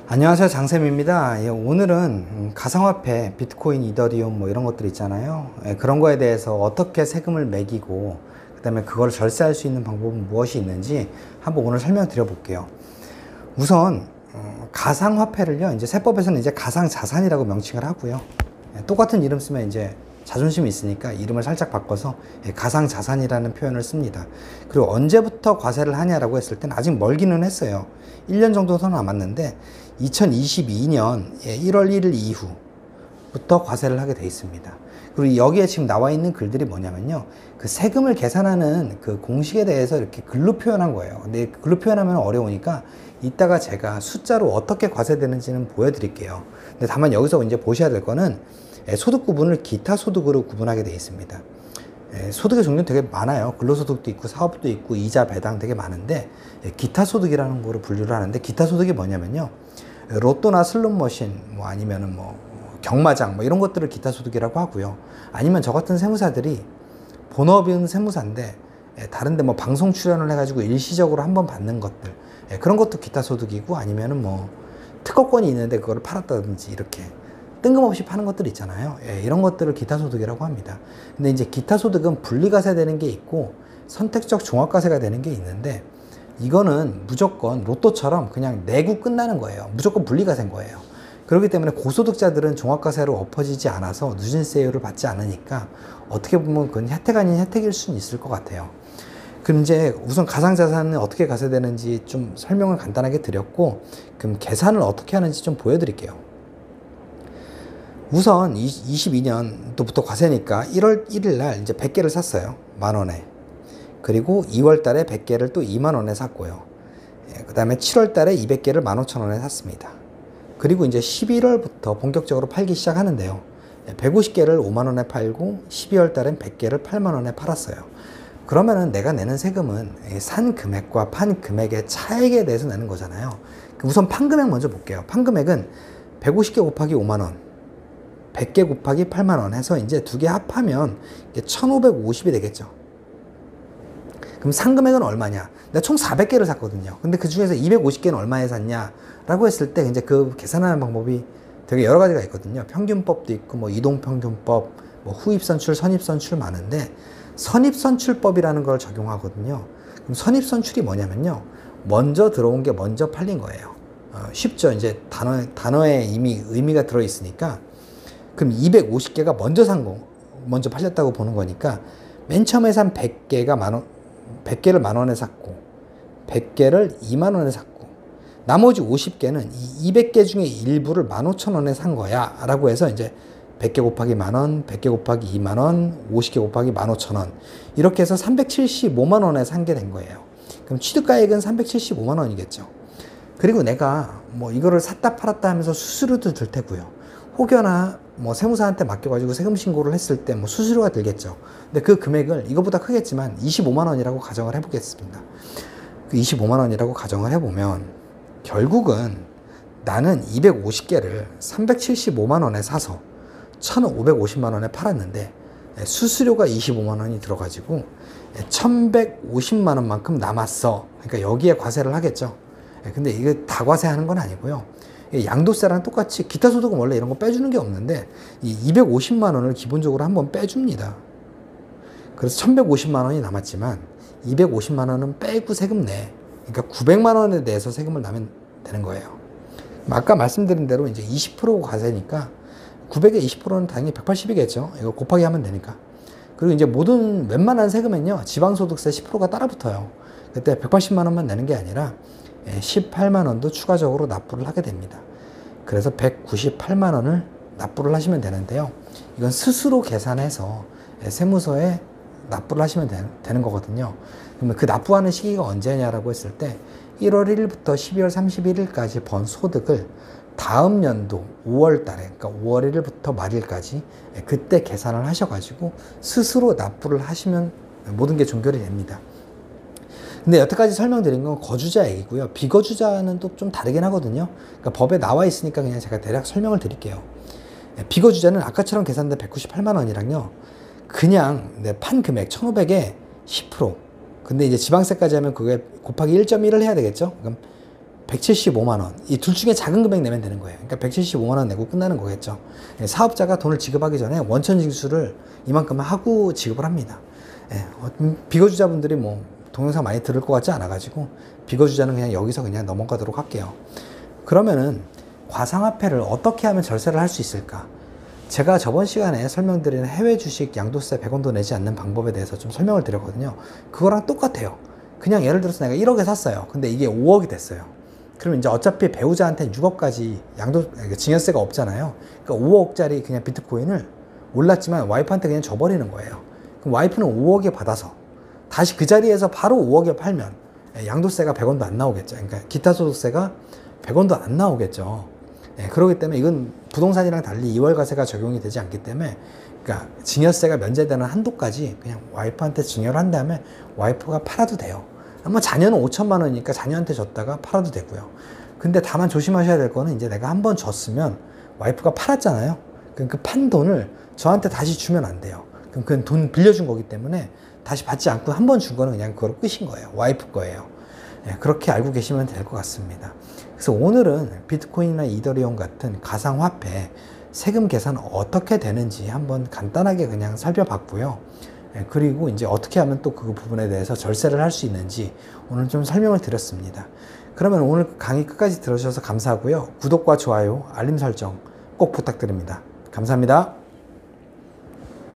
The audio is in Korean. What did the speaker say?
안녕하세요, 장쌤입니다. 오늘은 가상화폐, 비트코인, 이더리움 뭐 이런 것들 있잖아요. 그런 거에 대해서 어떻게 세금을 매기고 그 다음에 그걸 절세할 수 있는 방법은 무엇이 있는지 한번 오늘 설명드려 볼게요. 우선 가상화폐를요, 이제 세법에서는 이제 가상자산이라고 명칭을 하고요. 똑같은 이름 쓰면 이제 자존심이 있으니까 이름을 살짝 바꿔서 가상자산이라는 표현을 씁니다. 그리고 언제부터 과세를 하냐라고 했을 때는 아직 멀기는 했어요. 1년 정도 더 남았는데 2022년 1월 1일 이후부터 과세를 하게 돼 있습니다. 그리고 여기에 지금 나와 있는 글들이 뭐냐면요, 그 세금을 계산하는 그 공식에 대해서 이렇게 글로 표현한 거예요. 근데 글로 표현하면 어려우니까 이따가 제가 숫자로 어떻게 과세되는지는 보여드릴게요. 근데 다만 여기서 이제 보셔야 될 거는 소득 구분을 기타 소득으로 구분하게 되어 있습니다. 소득의 종류는 되게 많아요. 근로소득도 있고 사업도 있고 이자 배당 되게 많은데 기타 소득이라는 거로 분류를 하는데, 기타 소득이 뭐냐면요, 로또나 슬롯머신 뭐 아니면은 뭐 경마장 뭐 이런 것들을 기타 소득이라고 하고요. 아니면 저 같은 세무사들이 본업은 세무사인데 다른데 뭐 방송 출연을 해가지고 일시적으로 한번 받는 것들, 그런 것도 기타 소득이고, 아니면은 뭐 특허권이 있는데 그거를 팔았다든지 이렇게 뜬금없이 파는 것들 있잖아요. 이런 것들을 기타 소득이라고 합니다. 근데 이제 기타 소득은 분리과세 되는 게 있고 선택적 종합과세가 되는 게 있는데, 이거는 무조건 로또처럼 그냥 내고 끝나는 거예요. 무조건 분리과세인 거예요. 그렇기 때문에 고소득자들은 종합과세로 엎어지지 않아서 누진세율을 받지 않으니까 어떻게 보면 그건 혜택 아닌 혜택일 수는 있을 것 같아요. 그럼 이제 우선 가상자산은 어떻게 과세되는지 좀 설명을 간단하게 드렸고, 그럼 계산을 어떻게 하는지 좀 보여드릴게요. 우선 22년도부터 과세니까 1월 1일 날 이제 100개를 샀어요. 만원에. 그리고 2월 달에 100개를 또 2만원에 샀고요. 그 다음에 7월 달에 200개를 15,000원에 샀습니다. 그리고 이제 11월부터 본격적으로 팔기 시작하는데요. 150개를 5만원에 팔고 12월 달엔 100개를 8만원에 팔았어요. 그러면은 내가 내는 세금은 산 금액과 판 금액의 차액에 대해서 내는 거잖아요. 우선 판 금액 먼저 볼게요. 판 금액은 150개 곱하기 5만원, 100개 곱하기 8만원 해서 이제 두 개 합하면 1,550이 되겠죠. 그럼 산 금액은 얼마냐? 내가 총 400개를 샀거든요. 근데 그 중에서 250개는 얼마에 샀냐? 라고 했을 때 이제 그 계산하는 방법이 되게 여러 가지가 있거든요. 평균법도 있고, 뭐 이동평균법, 뭐 후입선출, 선입선출 많은데, 선입선출법이라는 걸 적용하거든요. 그럼 선입선출이 뭐냐면요, 먼저 들어온 게 먼저 팔린 거예요. 쉽죠. 이제 단어에 이미 의미가 들어있으니까. 그럼 250개가 먼저 팔렸다고 보는 거니까, 맨 처음에 산 100개를 만원에 샀고, 100개를 2만원에 샀고, 나머지 50개는 이 200개 중에 일부를 15,000원에 산 거야. 라고 해서 이제 100개 곱하기 만원, 100개 곱하기 2만원, 50개 곱하기 15,000원. 이렇게 해서 375만원에 산 게 된 거예요. 그럼 취득가액은 375만원이겠죠. 그리고 내가 뭐 이거를 샀다 팔았다 하면서 수수료도 들 테고요. 혹여나 뭐 세무사한테 맡겨가지고 세금 신고를 했을 때 뭐 수수료가 들겠죠. 근데 그 금액을 이거보다 크겠지만 25만원이라고 가정을 해보겠습니다. 그 25만원이라고 가정을 해보면 결국은 나는 250개를 375만원에 사서 1,550만원에 팔았는데 수수료가 25만원이 들어가지고 1,150만원만큼 남았어. 그러니까 여기에 과세를 하겠죠. 근데 이게 다 과세하는 건 아니고요. 양도세랑 똑같이 기타 소득은 원래 이런 거 빼주는 게 없는데, 이 250만원을 기본적으로 한번 빼줍니다. 그래서 1,150만원이 남았지만 250만원은 빼고 세금 내. 그러니까 900만원에 대해서 세금을 내면 되는 거예요. 아까 말씀드린 대로 이제 20% 과세니까 900에 20%는 당연히 180이겠죠. 이거 곱하기 하면 되니까. 그리고 이제 모든 웬만한 세금은요, 지방소득세 10%가 따라 붙어요. 그때 180만원만 내는 게 아니라 18만원도 추가적으로 납부를 하게 됩니다. 그래서 198만원을 납부를 하시면 되는데요. 이건 스스로 계산해서 세무서에 납부를 하시면 되는 거거든요. 그러면 그 납부하는 시기가 언제냐라고 했을 때 1월 1일부터 12월 31일까지 번 소득을 다음 연도 5월 달에, 그러니까 5월 1일부터 말일까지 그때 계산을 하셔가지고 스스로 납부를 하시면 모든 게 종결이 됩니다. 근데 여태까지 설명드린 건 거주자액이고요. 비거주자는 또 좀 다르긴 하거든요. 그러니까 법에 나와 있으니까 그냥 제가 대략 설명을 드릴게요. 비거주자는 아까처럼 계산된 198만원이랑요. 그냥 판 금액 1,500에 10%. 근데 이제 지방세까지 하면 그게 곱하기 1.1을 해야 되겠죠. 그럼 175만 원. 이 둘 중에 작은 금액 내면 되는 거예요. 그러니까 175만 원 내고 끝나는 거겠죠. 사업자가 돈을 지급하기 전에 원천 징수를 이만큼 하고 지급을 합니다. 비거주자분들이 뭐 동영상 많이 들을 것 같지 않아가지고 비거주자는 그냥 여기서 그냥 넘어가도록 할게요. 그러면은 과상화폐를 어떻게 하면 절세를 할 수 있을까? 제가 저번 시간에 설명드린 해외 주식 양도세 100원도 내지 않는 방법에 대해서 좀 설명을 드렸거든요. 그거랑 똑같아요. 그냥 예를 들어서 내가 1억에 샀어요. 근데 이게 5억이 됐어요. 그러면 이제 어차피 배우자한테 6억까지 증여세가 없잖아요. 그러니까 5억짜리 그냥 비트코인을 올랐지만 와이프한테 그냥 줘버리는 거예요. 그럼 와이프는 5억에 받아서 다시 그 자리에서 바로 5억에 팔면 양도세가 100원도 안 나오겠죠. 그러니까 기타 소득세가 100원도 안 나오겠죠. 그렇기 때문에 이건 부동산이랑 달리 2월과세가 적용이 되지 않기 때문에, 그러니까 증여세가 면제되는 한도까지 그냥 와이프한테 증여를 한 다음에 와이프가 팔아도 돼요. 뭐 자녀는 5천만 원이니까 자녀한테 줬다가 팔아도 되고요. 근데 다만 조심하셔야 될 거는, 이제 내가 한번 줬으면 와이프가 팔았잖아요. 그럼 그 판 돈을 저한테 다시 주면 안 돼요. 그럼 그건 돈 빌려준 거기 때문에 다시 받지 않고 한 번 준 거는 그냥 그거로 끝인 거예요. 와이프 거예요. 그렇게 알고 계시면 될 것 같습니다. 그래서 오늘은 비트코인이나 이더리움 같은 가상화폐 세금 계산 어떻게 되는지 한번 간단하게 그냥 살펴봤고요. 그리고 이제 어떻게 하면 또 그 부분에 대해서 절세를 할 수 있는지 오늘 좀 설명을 드렸습니다. 그러면 오늘 강의 끝까지 들어주셔서 감사하고요. 구독과 좋아요, 알림 설정 꼭 부탁드립니다. 감사합니다.